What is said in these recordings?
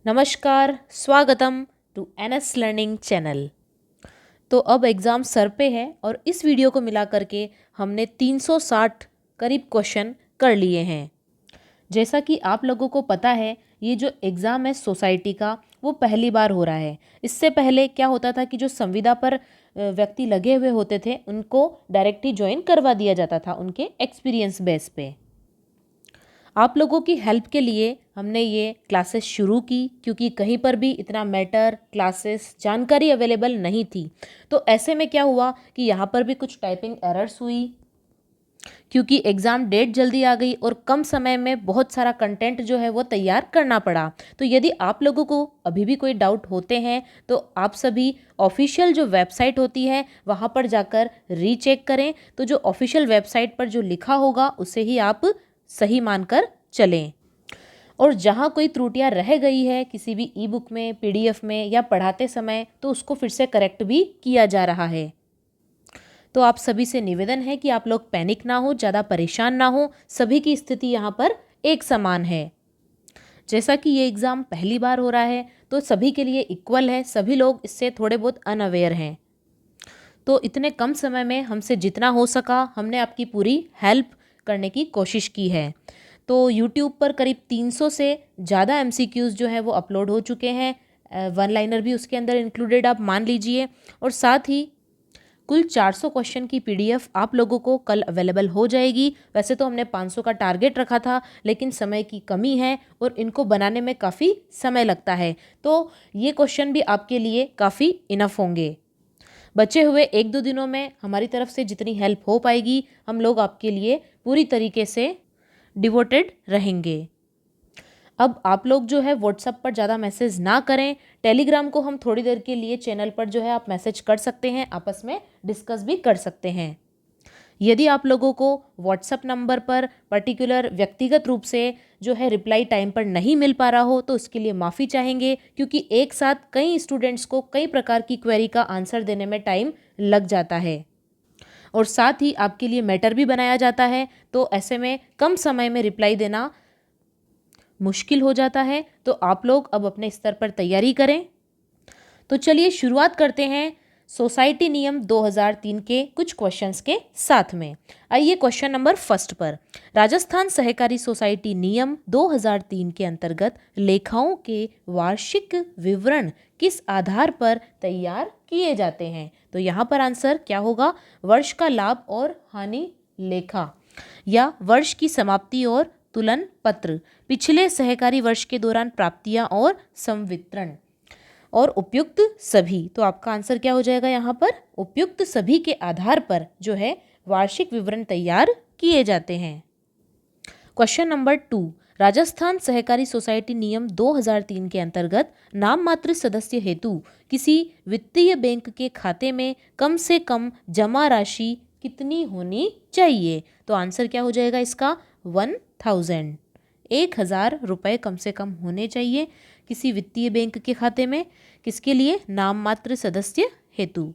नमस्कार, स्वागतम to NS learning channel. तो अब एग्ज़ाम सर पे है और इस वीडियो को मिला करके हमने 360 करीब क्वेश्चन कर लिए हैं। जैसा कि आप लोगों को पता है, ये जो एग्ज़ाम है सोसाइटी का वो पहली बार हो रहा है। इससे पहले क्या होता था कि जो संविदा पर व्यक्ति लगे हुए होते थे उनको डायरेक्टली ज्वाइन करवा दिया जाता था उनके एक्सपीरियंस बेस पे। आप लोगों की हेल्प के लिए हमने ये क्लासेस शुरू की क्योंकि कहीं पर भी इतना मैटर क्लासेस जानकारी अवेलेबल नहीं थी। तो ऐसे में क्या हुआ कि यहाँ पर भी कुछ टाइपिंग एरर्स हुई क्योंकि एग्ज़ाम डेट जल्दी आ गई और कम समय में बहुत सारा कंटेंट जो है वो तैयार करना पड़ा। तो यदि आप लोगों को अभी भी कोई डाउट होते हैं तो आप सभी ऑफिशियल जो वेबसाइट होती है वहाँ पर जाकर रीचेक करें। तो जो ऑफिशियल वेबसाइट पर जो लिखा होगा उसे ही आप सही मानकर चलें। और जहाँ कोई त्रुटियां रह गई है किसी भी ई बुक में, पीडीएफ में या पढ़ाते समय, तो उसको फिर से करेक्ट भी किया जा रहा है। तो आप सभी से निवेदन है कि आप लोग पैनिक ना हो, ज़्यादा परेशान ना हो। सभी की स्थिति यहाँ पर एक समान है। जैसा कि ये एग्ज़ाम पहली बार हो रहा है तो सभी के लिए इक्वल है। सभी लोग इससे थोड़े बहुत अनअवेयर हैं। तो इतने कम समय में हमसे जितना हो सका हमने आपकी पूरी हेल्प करने की कोशिश की है। तो यूट्यूब पर करीब 300 से ज़्यादा एमसीक्यूज़ जो है वो अपलोड हो चुके हैं। वन लाइनर भी उसके अंदर इंक्लूडेड आप मान लीजिए। और साथ ही कुल 400 क्वेश्चन की पीडीएफ आप लोगों को कल अवेलेबल हो जाएगी। वैसे तो हमने 500 का टारगेट रखा था, लेकिन समय की कमी है और इनको बनाने में काफ़ी समय लगता है। तो ये क्वेश्चन भी आपके लिए काफ़ी इनफ होंगे। बचे हुए 1-2 दिनों में हमारी तरफ से जितनी हेल्प हो पाएगी हम लोग आपके लिए पूरी तरीके से डिवोटेड रहेंगे। अब आप लोग जो है व्हाट्सएप पर ज़्यादा मैसेज ना करें। टेलीग्राम को हम थोड़ी देर के लिए चैनल पर जो है आप मैसेज कर सकते हैं, आपस में डिस्कस भी कर सकते हैं। यदि आप लोगों को व्हाट्सएप नंबर पर पर्टिकुलर व्यक्तिगत रूप से जो है रिप्लाई टाइम पर नहीं मिल पा रहा हो तो उसके लिए माफ़ी चाहेंगे, क्योंकि एक साथ कई स्टूडेंट्स को कई प्रकार की क्वेरी का आंसर देने में टाइम लग जाता है और साथ ही आपके लिए मैटर भी बनाया जाता है। तो ऐसे में कम समय में रिप्लाई देना मुश्किल हो जाता है। तो आप लोग अब अपने स्तर पर तैयारी करें। तो चलिए शुरुआत करते हैं सोसाइटी नियम 2003 के कुछ क्वेश्चंस के साथ में। आइए क्वेश्चन नंबर फर्स्ट पर। राजस्थान सहकारी सोसाइटी नियम 2003 के अंतर्गत लेखाओं के वार्षिक विवरण किस आधार पर तैयार किए जाते हैं? तो यहाँ पर आंसर क्या होगा? वर्ष का लाभ और हानि लेखा या वर्ष की समाप्ति और तुलन पत्र, पिछले सहकारी वर्ष के दौरान प्राप्तियां और संवितरण और उपयुक्त सभी। तो आपका आंसर क्या हो जाएगा? यहाँ पर उपयुक्त सभी के आधार पर जो है वार्षिक विवरण तैयार किए जाते हैं। Question number 2। राजस्थान सहकारी सोसाइटी नियम 2003 के अंतर्गत नाम मात्र सदस्य हेतु किसी वित्तीय बैंक के खाते में कम से कम जमा राशि कितनी होनी चाहिए? तो आंसर क्या हो जाएगा इसका? 1000। 1000 रुपये कम से कम होने चाहिए किसी वित्तीय बैंक के खाते में। किसके लिए? नाम मात्र सदस्य हेतु।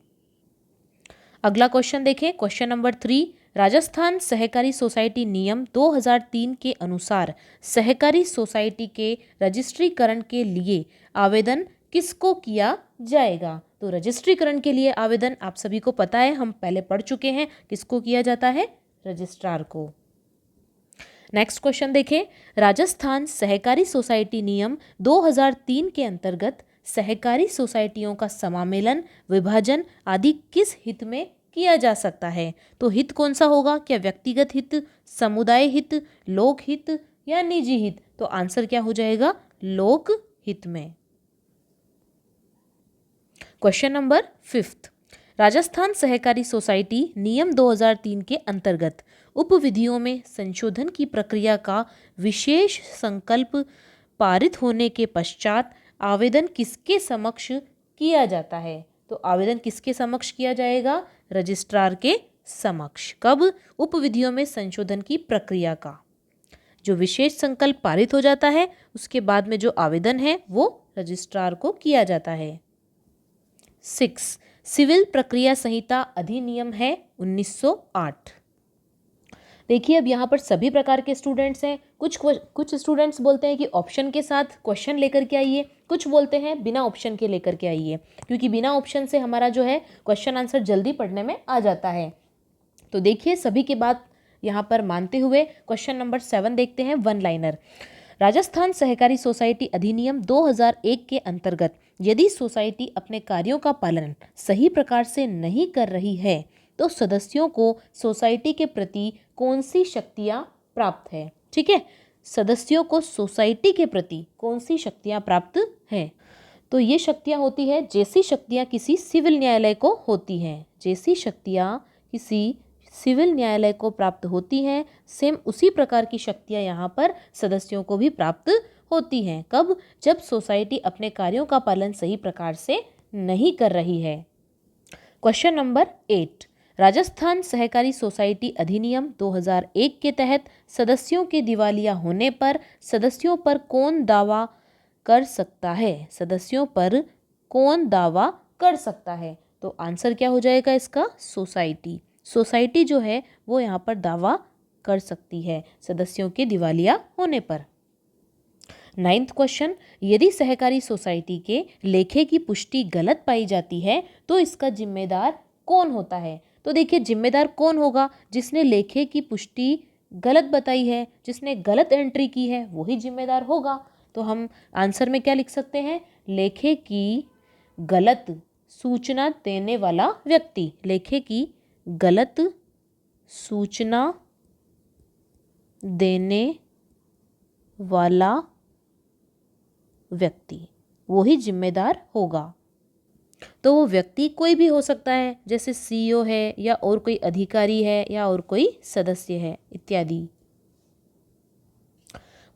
अगला क्वेश्चन देखें, क्वेश्चन नंबर 3। राजस्थान सहकारी सोसाइटी नियम 2003 के अनुसार सहकारी सोसाइटी के रजिस्ट्रीकरण के लिए आवेदन किसको किया जाएगा? तो रजिस्ट्रीकरण के लिए आवेदन आप सभी को पता है, हम पहले पढ़ चुके हैं। किसको किया जाता है? रजिस्ट्रार को। नेक्स्ट क्वेश्चन देखें, राजस्थान सहकारी सोसाइटी नियम 2003 के अंतर्गत सहकारी सोसाइटियों का समामेलन, विभाजन आदि किस हित में किया जा सकता है? तो हित कौन सा होगा? क्या व्यक्तिगत हित, समुदाय हित, लोक हित या निजी हित? तो आंसर क्या हो जाएगा? लोक हित में। Question number 5। राजस्थान सहकारी सोसाइटी नियम 2003 के अंतर्गत उपविधियों में संशोधन की प्रक्रिया का विशेष संकल्प पारित होने के पश्चात आवेदन किसके समक्ष किया जाता है? तो आवेदन किसके समक्ष किया जाएगा? रजिस्ट्रार के समक्ष। कब? उपविधियों में संशोधन की प्रक्रिया का जो विशेष संकल्प पारित हो जाता है उसके बाद में जो आवेदन है वो रजिस्ट्रार को किया जाता है। 6। सिविल प्रक्रिया संहिता अधिनियम है 1908। देखिए अब यहाँ पर सभी प्रकार के स्टूडेंट्स हैं। कुछ स्टूडेंट्स बोलते हैं कि ऑप्शन के साथ क्वेश्चन लेकर के आइए, कुछ बोलते हैं बिना ऑप्शन के लेकर के आइए, क्योंकि बिना ऑप्शन से हमारा जो है क्वेश्चन आंसर जल्दी पढ़ने में आ जाता है। तो देखिए सभी की बात यहाँ पर मानते हुए क्वेश्चन नंबर 7 देखते हैं, वन लाइनर। राजस्थान सहकारी सोसाइटी अधिनियम 2001 के अंतर्गत यदि सोसाइटी अपने कार्यों का पालन सही प्रकार से नहीं कर रही है तो सदस्यों को सोसाइटी के प्रति कौन सी शक्तियाँ प्राप्त है। ठीक है, सदस्यों को सोसाइटी के प्रति कौन सी शक्तियाँ प्राप्त है। तो ये शक्तियाँ होती है जैसी शक्तियाँ किसी सिविल न्यायालय को होती हैं, जैसी शक्तियाँ किसी सिविल न्यायालय को प्राप्त होती हैं, सेम उसी प्रकार की शक्तियाँ यहाँ पर सदस्यों को भी प्राप्त होती हैं। कब? जब सोसाइटी अपने कार्यों का पालन सही प्रकार से नहीं कर रही है। क्वेश्चन नंबर 8, राजस्थान सहकारी सोसाइटी अधिनियम 2001 के तहत सदस्यों के दिवालिया होने पर सदस्यों पर कौन दावा कर सकता है। सदस्यों पर कौन दावा कर सकता है? तो आंसर क्या हो जाएगा इसका? सोसाइटी। सोसाइटी जो है वो यहाँ पर दावा कर सकती है सदस्यों के दिवालिया होने पर। 9th क्वेश्चन, यदि सहकारी सोसाइटी के लेखे की पुष्टि गलत पाई जाती है तो इसका जिम्मेदार कौन होता है। तो देखिए जिम्मेदार कौन होगा? जिसने लेखे की पुष्टि गलत बताई है, जिसने गलत एंट्री की है वही जिम्मेदार होगा। तो हम आंसर में क्या लिख सकते हैं? लेखे की गलत सूचना देने वाला व्यक्ति। लेखे की गलत सूचना देने वाला व्यक्ति वही जिम्मेदार होगा। तो वो व्यक्ति कोई भी हो सकता है, जैसे सीईओ है या और कोई अधिकारी है या और कोई सदस्य है इत्यादि।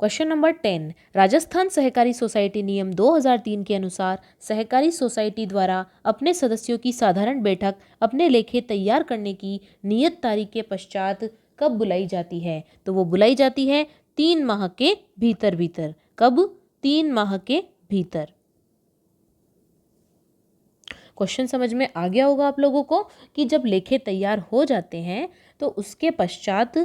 क्वेश्चन नंबर 10, राजस्थान सहकारी सोसाइटी नियम 2003 के अनुसार सहकारी सोसाइटी द्वारा अपने सदस्यों की साधारण बैठक अपने लेखे तैयार करने की नियत तारीख के पश्चात कब बुलाई जाती है। तो वो बुलाई जाती है 3 माह के भीतर भीतर। कब? 3 माह के भीतर। क्वेश्चन समझ में आ गया होगा आप लोगों को कि जब लेखे तैयार हो जाते हैं तो उसके पश्चात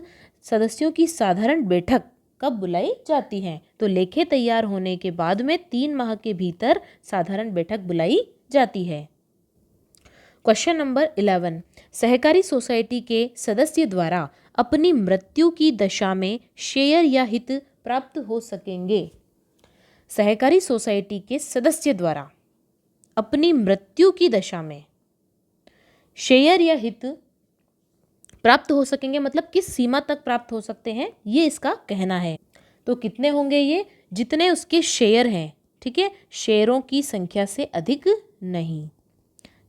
सदस्यों की साधारण बैठक कब बुलाई जाती है। तो लेखे तैयार होने के बाद में 3 माह के भीतर साधारण बैठक बुलाई जाती है। क्वेश्चन नंबर 11, सहकारी सोसाइटी के सदस्य द्वारा अपनी मृत्यु की दशा में शेयर या हित प्राप्त हो सकेंगे। सहकारी सोसाइटी के सदस्य द्वारा अपनी मृत्यु की दशा में शेयर या हित प्राप्त हो सकेंगे, मतलब किस सीमा तक प्राप्त हो सकते हैं ये इसका कहना है। तो कितने होंगे ये? जितने उसके शेयर हैं। ठीक है, शेयरों की संख्या से अधिक नहीं।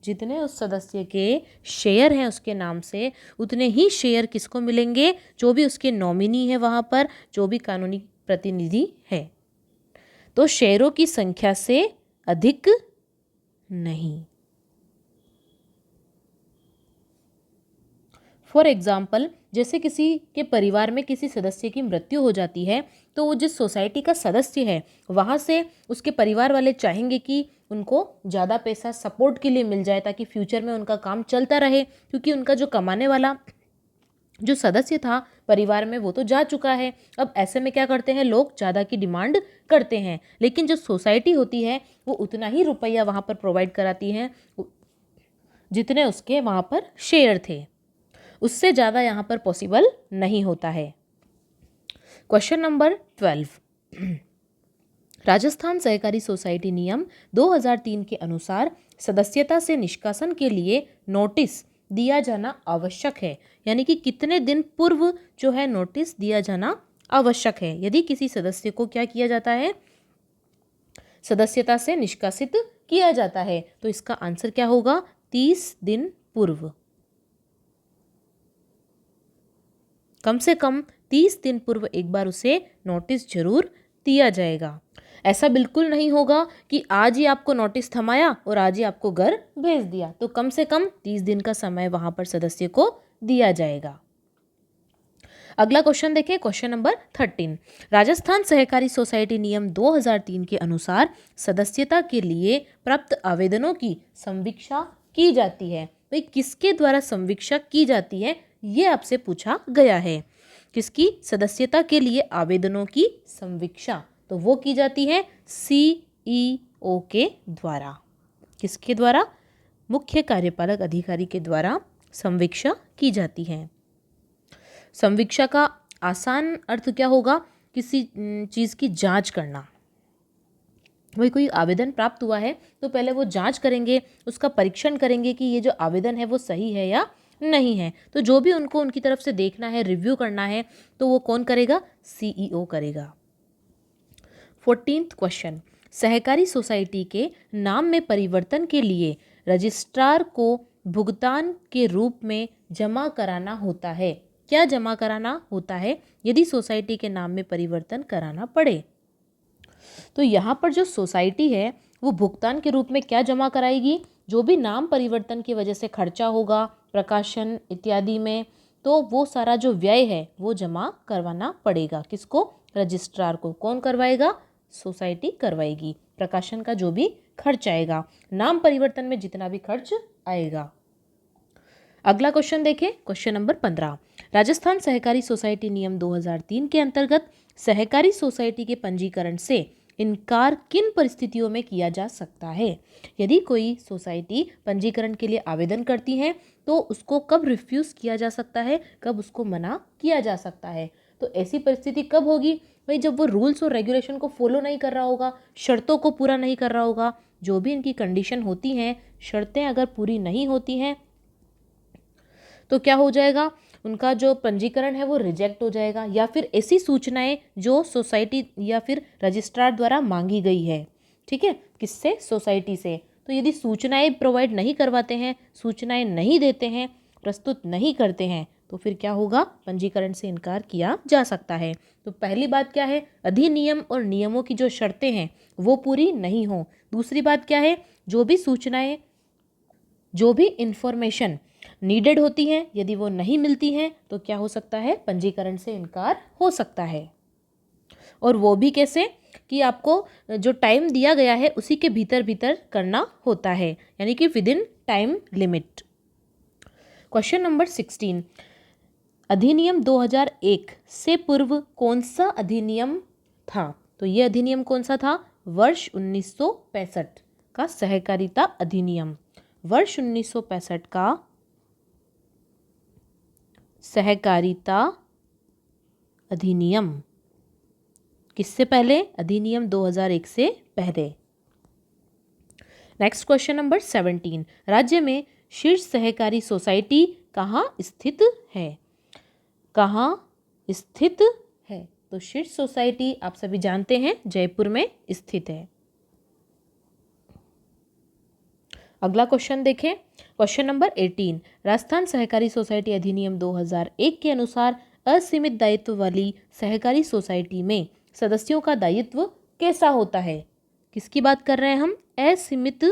जितने उस सदस्य के शेयर हैं उसके नाम से उतने ही शेयर किसको मिलेंगे? जो भी उसके नॉमिनी है वहाँ पर, जो भी कानूनी प्रतिनिधि है। तो शेयरों की संख्या से अधिक नहीं। फॉर एग्जाम्पल, जैसे किसी के परिवार में किसी सदस्य की मृत्यु हो जाती है तो वो जिस सोसाइटी का सदस्य है वहाँ से उसके परिवार वाले चाहेंगे कि उनको ज़्यादा पैसा सपोर्ट के लिए मिल जाए ताकि फ्यूचर में उनका काम चलता रहे, क्योंकि उनका जो कमाने वाला जो सदस्य था परिवार में वो तो जा चुका है। अब ऐसे में क्या करते हैं लोग? ज़्यादा की डिमांड करते हैं, लेकिन जो सोसाइटी होती है वो उतना ही रुपया वहाँ पर प्रोवाइड कराती है जितने उसके वहाँ पर शेयर थे, उससे ज़्यादा यहाँ पर पॉसिबल नहीं होता है। क्वेश्चन नंबर 12, राजस्थान सहकारी सोसाइटी नियम 2003 के अनुसार सदस्यता से निष्कासन के लिए नोटिस दिया जाना आवश्यक है। यानी कि कितने दिन पूर्व जो है नोटिस दिया जाना आवश्यक है यदि किसी सदस्य को क्या किया जाता है? सदस्यता से निष्कासित किया जाता है। तो इसका आंसर क्या होगा? 30 दिन पूर्व। कम से कम 30 दिन पूर्व एक बार उसे नोटिस जरूर दिया जाएगा। ऐसा बिल्कुल नहीं होगा कि आज ही आपको नोटिस थमाया और आज ही आपको घर भेज दिया। तो कम से कम 30 दिन का समय वहां पर सदस्य को दिया जाएगा। अगला क्वेश्चन देखिए, क्वेश्चन नंबर 13, राजस्थान सहकारी सोसाइटी नियम 2003 के अनुसार सदस्यता के लिए प्राप्त आवेदनों की संवीक्षा की जाती है। भाई किसके द्वारा संवीक्षा की जाती है ये आपसे पूछा गया है। किसकी? सदस्यता के लिए आवेदनों की संवीक्षा, तो वो की जाती है सीईओ के द्वारा। किसके द्वारा? मुख्य कार्यपालक अधिकारी के द्वारा संवीक्षा की जाती है। संवीक्षा का आसान अर्थ क्या होगा? किसी चीज़ की जांच करना। वही कोई आवेदन प्राप्त हुआ है तो पहले वो जांच करेंगे, उसका परीक्षण करेंगे कि ये जो आवेदन है वो सही है या नहीं है। तो जो भी उनको उनकी तरफ से देखना है, रिव्यू करना है, तो वो कौन करेगा? सीईओ करेगा। 14th क्वेश्चन, सहकारी सोसाइटी के नाम में परिवर्तन के लिए रजिस्ट्रार को भुगतान के रूप में जमा कराना होता है। क्या जमा कराना होता है यदि सोसाइटी के नाम में परिवर्तन कराना पड़े? तो यहाँ पर जो सोसाइटी है वो भुगतान के रूप में क्या जमा कराएगी? जो भी नाम परिवर्तन की वजह से खर्चा होगा प्रकाशन इत्यादि में, तो वो सारा जो व्यय है वो जमा करवाना पड़ेगा। किसको? रजिस्ट्रार को। कौन करवाएगा? सोसाइटी करवाएगी। प्रकाशन का जो भी खर्च आएगा, नाम परिवर्तन में जितना भी खर्च आएगा। अगला क्वेश्चन देखें, क्वेश्चन नंबर 15। राजस्थान सहकारी सोसाइटी नियम 2003 के अंतर्गत सहकारी सोसाइटी के पंजीकरण से इनकार किन परिस्थितियों में किया जा सकता है? यदि कोई सोसाइटी पंजीकरण के लिए आवेदन करती है तो उसको कब रिफ्यूज़ किया जा सकता है, कब उसको मना किया जा सकता है? तो ऐसी परिस्थिति कब होगी? भाई जब वो रूल्स और रेगुलेशन को फॉलो नहीं कर रहा होगा, शर्तों को पूरा नहीं कर रहा होगा। जो भी इनकी कंडीशन होती हैं, शर्तें अगर पूरी नहीं होती हैं तो क्या हो जाएगा? उनका जो पंजीकरण है वो रिजेक्ट हो जाएगा, या फिर ऐसी सूचनाएं जो सोसाइटी या फिर रजिस्ट्रार द्वारा मांगी गई है। ठीक है, किससे? सोसाइटी से। तो यदि सूचनाएं प्रोवाइड नहीं करवाते हैं, सूचनाएं नहीं देते हैं, प्रस्तुत नहीं करते हैं, तो फिर क्या होगा? पंजीकरण से इनकार किया जा सकता है। तो पहली बात क्या है? अधिनियम और नियमों की जो शर्तें हैं वो पूरी नहीं हो। दूसरी बात क्या है? जो भी सूचनाएं, जो भी इंफॉर्मेशन नीडेड होती हैं, यदि वो नहीं मिलती हैं तो क्या हो सकता है? पंजीकरण से इनकार हो सकता है। और वो भी कैसे? कि आपको जो टाइम दिया गया है उसी के भीतर भीतर करना होता है, यानी कि with in time limit. Question number 16, अधिनियम 2001 से पूर्व कौन सा अधिनियम था? तो ये अधिनियम कौन सा था? वर्ष 1965 का सहकारिता अधिनियम। वर्ष 1965 का सहकारिता अधिनियम। किससे पहले? अधिनियम 2001 से पहले। नेक्स्ट क्वेश्चन नंबर 17, राज्य में शीर्ष सहकारी सोसाइटी कहाँ स्थित है? कहाँ स्थित है? तो शीर्ष सोसाइटी आप सभी जानते हैं जयपुर में स्थित है। अगला क्वेश्चन देखें, क्वेश्चन नंबर 18, राजस्थान सहकारी सोसाइटी अधिनियम 2001 के अनुसार असीमित दायित्व वाली सहकारी सोसाइटी में सदस्यों का दायित्व कैसा होता है? किसकी बात कर रहे हैं हम? असीमित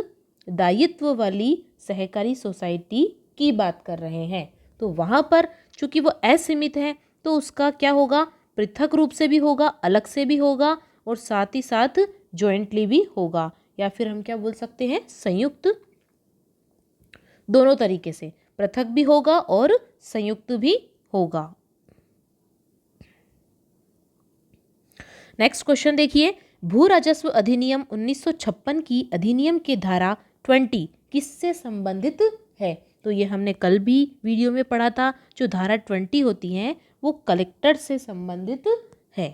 दायित्व वाली सहकारी सोसाइटी की बात कर रहे हैं। तो वहाँ पर चूंकि वो असीमित है तो उसका क्या होगा? पृथक रूप से भी होगा, अलग से भी होगा, और साथ ही साथ जॉइंटली भी होगा, या फिर हम क्या बोल सकते हैं? संयुक्त। दोनों तरीके से, पृथक भी होगा और संयुक्त भी होगा। नेक्स्ट क्वेश्चन देखिए, भू राजस्व अधिनियम 1956 की अधिनियम के धारा 20 किससे संबंधित है? तो ये हमने कल भी वीडियो में पढ़ा था। जो धारा 20 होती है वो कलेक्टर से संबंधित है।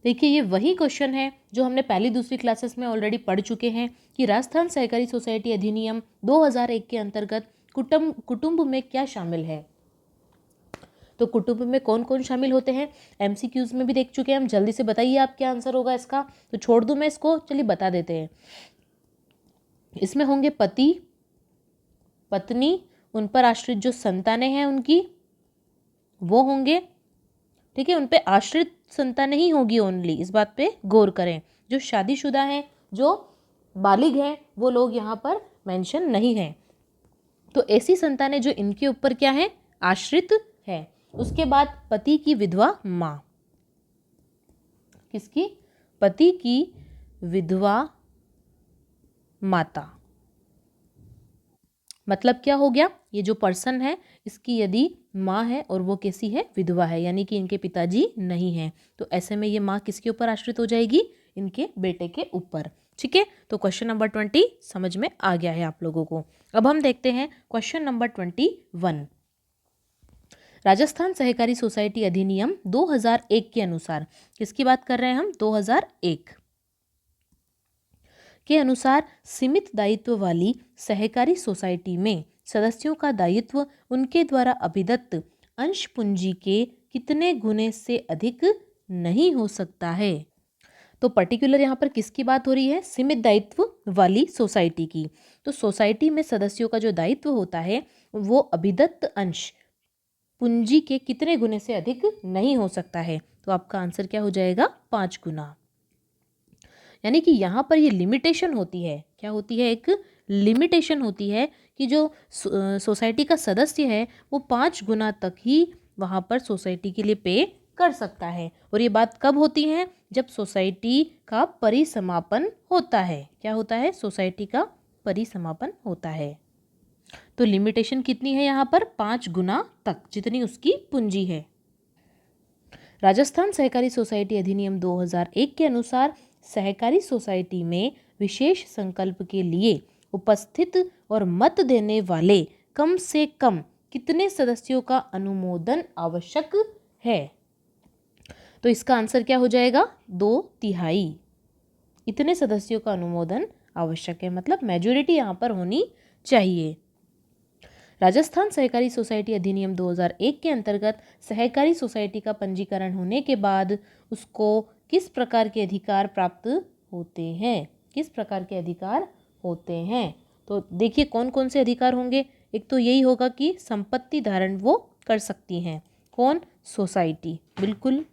देखिए ये वही क्वेश्चन है जो हमने पहली दूसरी क्लासेस में ऑलरेडी पढ़ चुके हैं कि राजस्थान सहकारी सोसाइटी अधिनियम 2001 के अंतर्गत कुटुंब में क्या शामिल है। तो कुटुंब में कौन कौन शामिल होते हैं एमसीक्यूज में भी देख चुके हैं हम। जल्दी से बताइए आप क्या आंसर होगा इसका। तो छोड़ दूं मैं इसको, चलिए बता देते हैं। इसमें होंगे पति, पत्नी, उन पर आश्रित जो संतानें हैं उनकी वो होंगे। ठीक है, उन पे आश्रित संतान नहीं होगी ओनली, इस बात पे गौर करें। जो शादीशुदा हैं, जो बालिग हैं, वो लोग यहाँ पर मेंशन नहीं हैं। तो ऐसी संतानें जो इनके ऊपर क्या है? आश्रित है। उसके बाद पति की विधवा माँ। किसकी? पति की विधवा माता। मतलब क्या हो गया? ये जो पर्सन है इसकी यदि माँ है और वो कैसी है, विधवा है, यानी कि इनके पिताजी नहीं हैं। तो ऐसे में ये माँ किसके ऊपर आश्रित हो जाएगी, इनके बेटे के ऊपर। ठीक है, तो क्वेश्चन नंबर 20 समझ में आ गया है आप लोगों को। अब हम देखते हैं क्वेश्चन नंबर 21। राजस्थान सहकारी सोसाइटी अधिनियम 2001 के अनुसार, किसकी बात कर रहे हैं हम, 2001 के अनुसार सीमित दायित्व वाली सहकारी सोसाइटी में सदस्यों का दायित्व उनके द्वारा अभिदत्त अंश पूंजी के कितने गुने से अधिक नहीं हो सकता है। तो पर्टिकुलर यहाँ पर किसकी बात हो रही है, सीमित दायित्व वाली सोसाइटी की। तो सोसाइटी में सदस्यों का जो दायित्व होता है वो अभिदत्त अंश पूंजी के कितने गुने से अधिक नहीं हो सकता है। तो आपका आंसर क्या हो जाएगा, 5 गुना। यानी कि यहाँ पर ये लिमिटेशन होती है, क्या होती है, एक लिमिटेशन होती है कि जो सोसाइटी का सदस्य है वो 5 गुना तक ही वहाँ पर सोसाइटी के लिए पे कर सकता है। और ये बात कब होती है, जब सोसाइटी का परिसमापन होता है। क्या होता है, सोसाइटी का परिसमापन होता है। तो लिमिटेशन कितनी है यहाँ पर, 5 गुना तक, जितनी उसकी पूंजी है। राजस्थान सहकारी सोसाइटी अधिनियम 2001 के अनुसार सहकारी सोसाइटी में विशेष संकल्प के लिए उपस्थित और मत देने वाले कम से कम कितने सदस्यों का अनुमोदन आवश्यक है। तो इसका आंसर क्या हो जाएगा, 2/3। इतने सदस्यों का अनुमोदन आवश्यक है, मतलब मेजॉरिटी यहाँ पर होनी चाहिए। राजस्थान सहकारी सोसाइटी अधिनियम 2001 के अंतर्गत सहकारी सोसाइटी का पंजीकरण होने के बाद उसको किस प्रकार के अधिकार प्राप्त होते हैं, किस प्रकार के अधिकार होते हैं। तो देखिए कौन कौन से अधिकार होंगे। एक तो यही होगा कि संपत्ति धारण वो कर सकती हैं, कौन, सोसाइटी, बिल्कुल।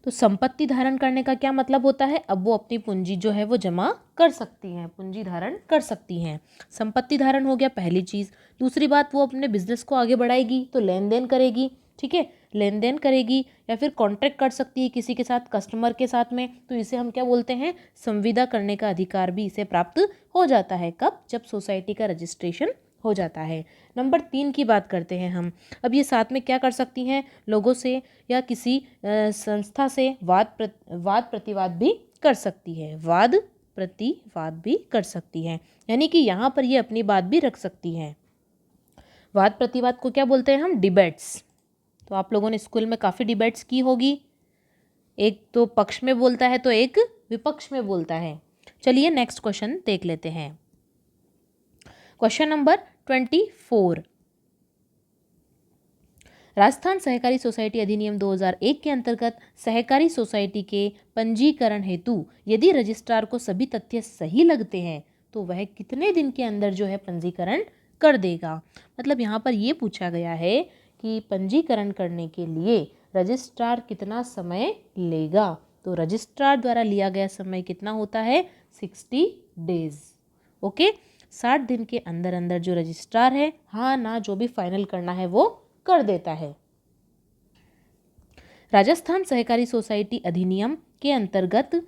तो संपत्ति धारण करने का क्या मतलब होता है, अब वो अपनी पूंजी जो है वो जमा कर सकती हैं, पूंजी धारण कर सकती हैं। संपत्ति धारण हो गया पहली चीज़। दूसरी बात, वो अपने बिजनेस को आगे बढ़ाएगी तो लेन देन करेगी। ठीक है, लेन देन करेगी या फिर कॉन्ट्रैक्ट कर सकती है किसी के साथ, कस्टमर के साथ में। तो इसे हम क्या बोलते हैं, संविदा करने का अधिकार भी इसे प्राप्त हो जाता है। कब, जब सोसाइटी का रजिस्ट्रेशन हो जाता है। नंबर 3 की बात करते हैं हम। अब ये साथ में क्या कर सकती हैं, लोगों से या किसी संस्था से वाद प्रतिवाद भी कर सकती है, वाद प्रतिवाद भी कर सकती है। यानी कि यहाँ पर ये अपनी बात भी रख सकती हैं। वाद प्रतिवाद को क्या बोलते हैं हम, डिबेट्स। तो आप लोगों ने स्कूल में काफ़ी डिबेट्स की होगी, एक तो पक्ष में बोलता है तो एक विपक्ष में बोलता है। चलिए नेक्स्ट क्वेश्चन देख लेते हैं। Question number 24। राजस्थान सहकारी सोसाइटी अधिनियम 2001 के अंतर्गत सहकारी सोसाइटी के पंजीकरण हेतु यदि रजिस्ट्रार को सभी तथ्य सही लगते हैं तो वह कितने दिन के अंदर जो है पंजीकरण कर देगा। मतलब यहाँ पर ये पूछा गया है कि पंजीकरण करने के लिए रजिस्ट्रार कितना समय लेगा। तो रजिस्ट्रार द्वारा लिया गया समय कितना होता है, 60 डेज। ओके, 60 दिन के अंदर अंदर जो रजिस्ट्रार है, हाँ ना, जो भी फाइनल करना है वो कर देता है। राजस्थान सहकारी सोसाइटी अधिनियम के अंतर्गत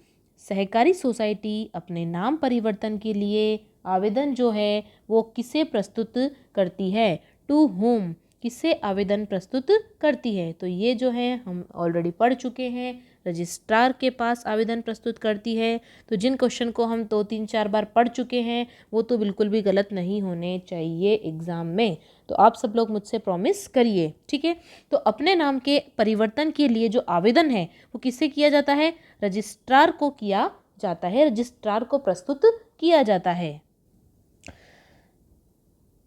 सहकारी सोसाइटी अपने नाम परिवर्तन के लिए आवेदन जो है वो किसे प्रस्तुत करती है, टू होम, किससे आवेदन प्रस्तुत करती है। तो ये जो है हम ऑलरेडी पढ़ चुके हैं, रजिस्ट्रार के पास आवेदन प्रस्तुत करती है। तो जिन क्वेश्चन को हम 2-3-4 बार पढ़ चुके हैं वो तो बिल्कुल भी गलत नहीं होने चाहिए एग्ज़ाम में। तो आप सब लोग मुझसे प्रॉमिस करिए, ठीक है। तो अपने नाम के परिवर्तन के लिए जो आवेदन है वो किससे किया जाता है, रजिस्ट्रार को किया जाता है, रजिस्ट्रार को प्रस्तुत किया जाता है।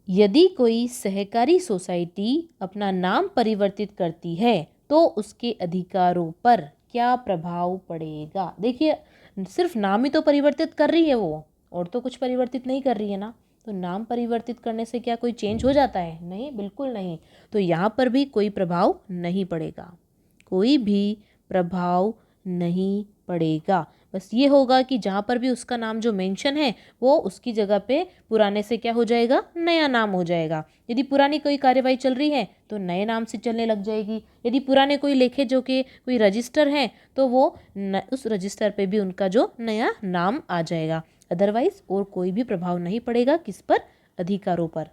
यदि कोई सहकारी सोसाइटी अपना नाम परिवर्तित करती है तो उसके अधिकारों पर क्या प्रभाव पड़ेगा। देखिए सिर्फ नाम ही तो परिवर्तित कर रही है वो, और तो कुछ परिवर्तित नहीं कर रही है ना। तो नाम परिवर्तित करने से क्या कोई चेंज हो जाता है, नहीं, बिल्कुल नहीं। तो यहाँ पर भी कोई प्रभाव नहीं पड़ेगा, कोई भी प्रभाव नहीं पड़ेगा। बस ये होगा कि जहाँ पर भी उसका नाम जो मेंशन है वो उसकी जगह पे पुराने से क्या हो जाएगा, नया नाम हो जाएगा। यदि पुरानी कोई कार्यवाही चल रही है तो नए नाम से चलने लग जाएगी। यदि पुराने कोई लेखे जो कि कोई रजिस्टर है तो वो उस रजिस्टर पे भी उनका जो नया नाम आ जाएगा। अदरवाइज और कोई भी प्रभाव नहीं पड़ेगा, किस पर, अधिकारों पर।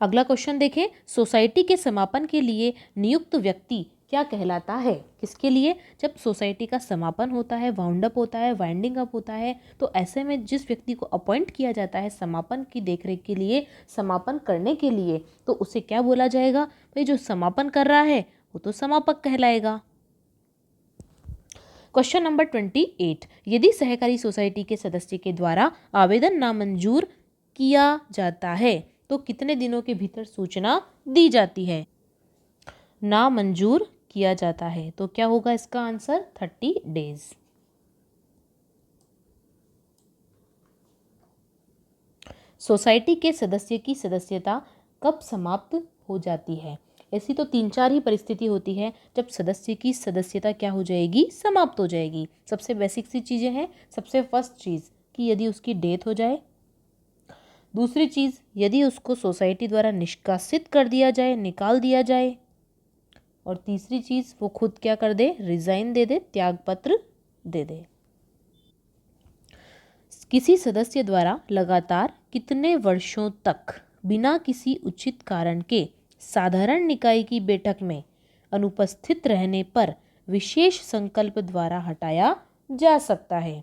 अगला क्वेश्चन देखें, सोसाइटी के समापन के लिए नियुक्त व्यक्ति क्या कहलाता है? किसके लिए? जब सोसाइटी का समापन होता है, वाउंड अप होता है, वाइंडिंग अप होता है, तो ऐसे में जिस व्यक्ति को अपॉइंट किया जाता है समापन की देखरेख के लिए, समापन करने के लिए, तो उसे क्या बोला जाएगा? भाई जो समापन कर रहा है वो तो समापक कहलाएगा। क्वेश्चन नंबर 28, यदि सहकारी सोसाइटी के सदस्य के द्वारा आवेदन नामंजूर किया जाता है तो कितने दिनों के भीतर सूचना दी जाती है? नामंजूर किया जाता है तो क्या होगा इसका आंसर? 30 डेज। सोसाइटी के सदस्य की सदस्यता कब समाप्त हो जाती है? ऐसी तो 3-4 ही परिस्थिति होती है जब सदस्य की सदस्यता क्या हो जाएगी? समाप्त हो जाएगी। सबसे बेसिक सी चीज़ें हैं। सबसे फर्स्ट चीज़ कि यदि उसकी डेथ हो जाए, दूसरी चीज़ यदि उसको सोसाइटी द्वारा निष्कासित कर दिया जाए, निकाल दिया जाए, और तीसरी चीज़ वो खुद क्या कर दे? रिजाइन दे दे, त्यागपत्र दे दे। किसी सदस्य द्वारा लगातार कितने वर्षों तक बिना किसी उचित कारण के साधारण निकाय की बैठक में अनुपस्थित रहने पर विशेष संकल्प द्वारा हटाया जा सकता है?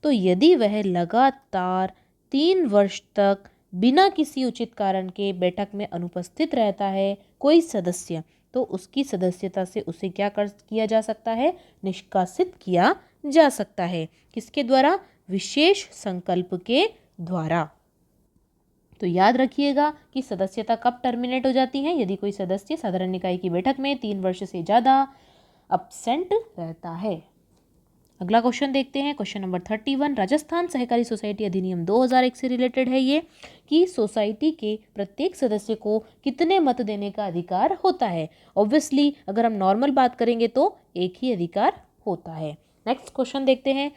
तो यदि वह लगातार 3 वर्ष तक बिना किसी उचित कारण के बैठक में अनुपस्थित रहता है कोई सदस्य, तो उसकी सदस्यता से उसे क्या किया जा सकता है? निष्कासित किया जा सकता है। किसके द्वारा? विशेष संकल्प के द्वारा। तो याद रखिएगा कि सदस्यता कब टर्मिनेट हो जाती है? यदि कोई सदस्य साधारण निकाय की बैठक में 3 वर्ष से ज़्यादा अब्सेंट रहता है। अगला क्वेश्चन देखते हैं, क्वेश्चन नंबर 31, राजस्थान सहकारी सोसाइटी अधिनियम 2001 से रिलेटेड है ये, कि सोसाइटी के प्रत्येक सदस्य को कितने मत देने का अधिकार होता है? ऑब्वियसली अगर हम नॉर्मल बात करेंगे तो एक ही अधिकार होता है। नेक्स्ट क्वेश्चन देखते हैं,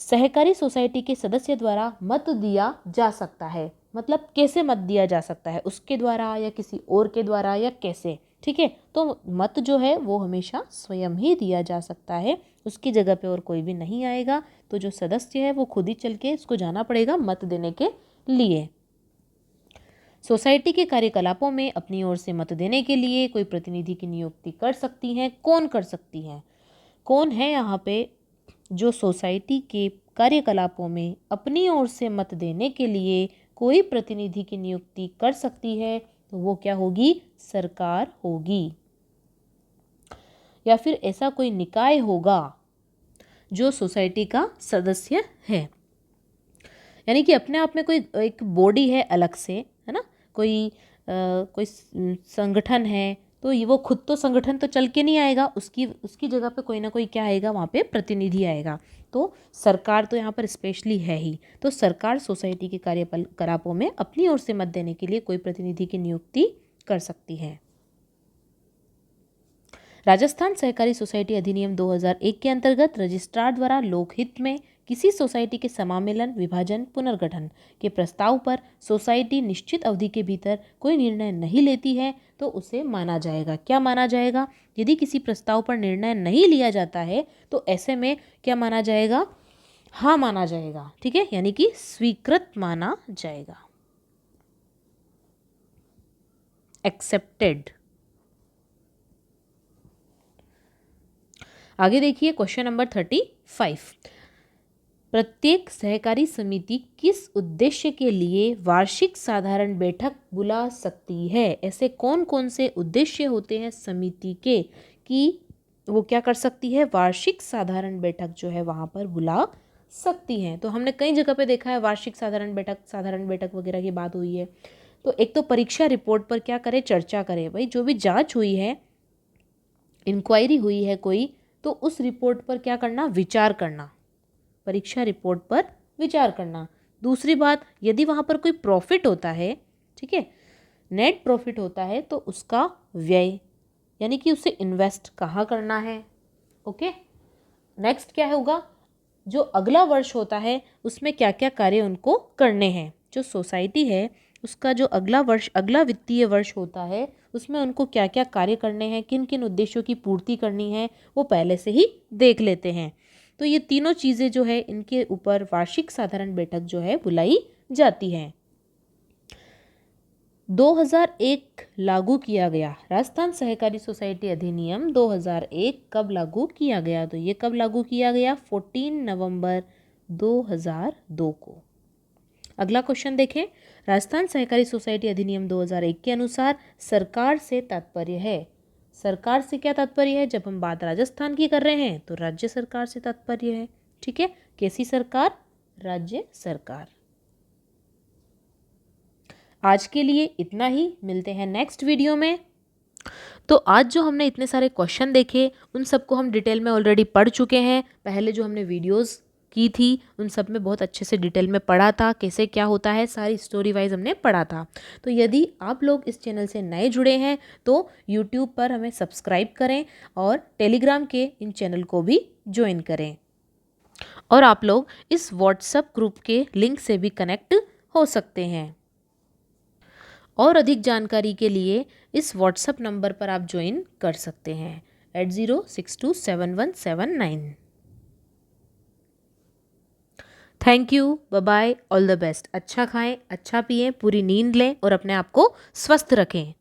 सहकारी सोसाइटी के सदस्य द्वारा मत दिया जा सकता है, मतलब कैसे मत दिया जा सकता है? उसके द्वारा या किसी और के द्वारा या कैसे? ठीक है, तो मत जो है वो हमेशा स्वयं ही दिया जा सकता है, उसकी जगह पे और कोई भी नहीं आएगा। तो जो सदस्य है वो खुद ही चल के इसको जाना पड़ेगा मत देने के लिए। सोसाइटी के कार्यकलापों में अपनी ओर से मत देने के लिए कोई प्रतिनिधि की नियुक्ति कर सकती हैं। कौन कर सकती हैं? कौन है यहाँ पे जो सोसाइटी के कार्यकलापों में अपनी ओर से मत देने के लिए कोई प्रतिनिधि की नियुक्ति कर सकती है? तो वो क्या होगी? सरकार होगी, या फिर ऐसा कोई निकाय होगा जो सोसाइटी का सदस्य है। यानी कि अपने आप में कोई एक बॉडी है अलग से, है ना, कोई संगठन है, तो ये वो खुद तो संगठन तो चल के नहीं आएगा, उसकी जगह पे कोई ना कोई क्या आएगा? वहाँ पे प्रतिनिधि आएगा। तो सरकार तो यहाँ पर स्पेशली है ही। तो सरकार सोसाइटी के कार्यकलापों में अपनी ओर से मत देने के लिए कोई प्रतिनिधि की नियुक्ति कर सकती है। राजस्थान सहकारी सोसाइटी अधिनियम 2001 के अंतर्गत रजिस्ट्रार द्वारा लोकहित में किसी सोसाइटी के समामेलन, विभाजन, पुनर्गठन के प्रस्ताव पर सोसाइटी निश्चित अवधि के भीतर कोई निर्णय नहीं लेती है तो उसे माना जाएगा। क्या माना जाएगा? यदि किसी प्रस्ताव पर निर्णय नहीं लिया जाता है तो ऐसे में क्या माना जाएगा? हाँ माना जाएगा। ठीक है, यानी कि स्वीकृत माना जाएगा, एक्सेप्टेड। आगे देखिए क्वेश्चन नंबर 35, प्रत्येक सहकारी समिति किस उद्देश्य के लिए वार्षिक साधारण बैठक बुला सकती है? ऐसे कौन कौन से उद्देश्य होते हैं समिति के कि वो क्या कर सकती है? वार्षिक साधारण बैठक जो है वहाँ पर बुला सकती हैं। तो हमने कई जगह पे देखा है वार्षिक साधारण बैठक वगैरह की बात हुई है। तो एक तो परीक्षा रिपोर्ट पर क्या करे? चर्चा करे। भाई जो भी जांच हुई है, इंक्वायरी हुई है कोई, तो उस रिपोर्ट पर क्या करना? विचार करना, परीक्षा रिपोर्ट पर विचार करना। दूसरी बात, यदि वहाँ पर कोई प्रॉफिट होता है, ठीक है, नेट प्रॉफिट होता है, तो उसका व्यय, यानी कि उसे इन्वेस्ट कहाँ करना है। ओके, नेक्स्ट क्या होगा? जो अगला वर्ष होता है उसमें क्या क्या कार्य उनको करने हैं। जो सोसाइटी है उसका जो अगला वर्ष, अगला वित्तीय वर्ष होता है, उसमें उनको क्या क्या कार्य करने हैं, किन किन उद्देश्यों की पूर्ति करनी है, वो पहले से ही देख लेते हैं। तो ये तीनों चीज़ें जो है इनके ऊपर वार्षिक साधारण बैठक जो है बुलाई जाती है। 2001 लागू किया गया। राजस्थान सहकारी सोसाइटी अधिनियम 2001 कब लागू किया गया? तो ये कब लागू किया गया? 14 नवंबर 2002 को। अगला क्वेश्चन देखें। राजस्थान सहकारी सोसाइटी अधिनियम 2001 के अनुसार सरकार से तात्पर्य है। सरकार से क्या तात्पर्य है? जब हम बात राजस्थान की कर रहे हैं तो राज्य सरकार से तात्पर्य है। ठीक है, कैसी सरकार? राज्य सरकार। आज के लिए इतना ही, मिलते हैं नेक्स्ट वीडियो में। तो आज जो हमने इतने सारे क्वेश्चन देखे उन सबको हम डिटेल में ऑलरेडी पढ़ चुके हैं। पहले जो हमने वीडियोस की थी उन सब में बहुत अच्छे से डिटेल में पढ़ा था, कैसे क्या होता है, सारी स्टोरी वाइज हमने पढ़ा था। तो यदि आप लोग इस चैनल से नए जुड़े हैं तो यूट्यूब पर हमें सब्सक्राइब करें और टेलीग्राम के इन चैनल को भी ज्वाइन करें। और आप लोग इस व्हाट्सएप ग्रुप के लिंक से भी कनेक्ट हो सकते हैं। और अधिक जानकारी के लिए इस व्हाट्सएप नंबर पर आप ज्वाइन कर सकते हैं 8062717179। Thank you, bye bye, all the best. अच्छा खाएं, अच्छा पिएं, पूरी नींद लें और अपने आप को स्वस्थ रखें।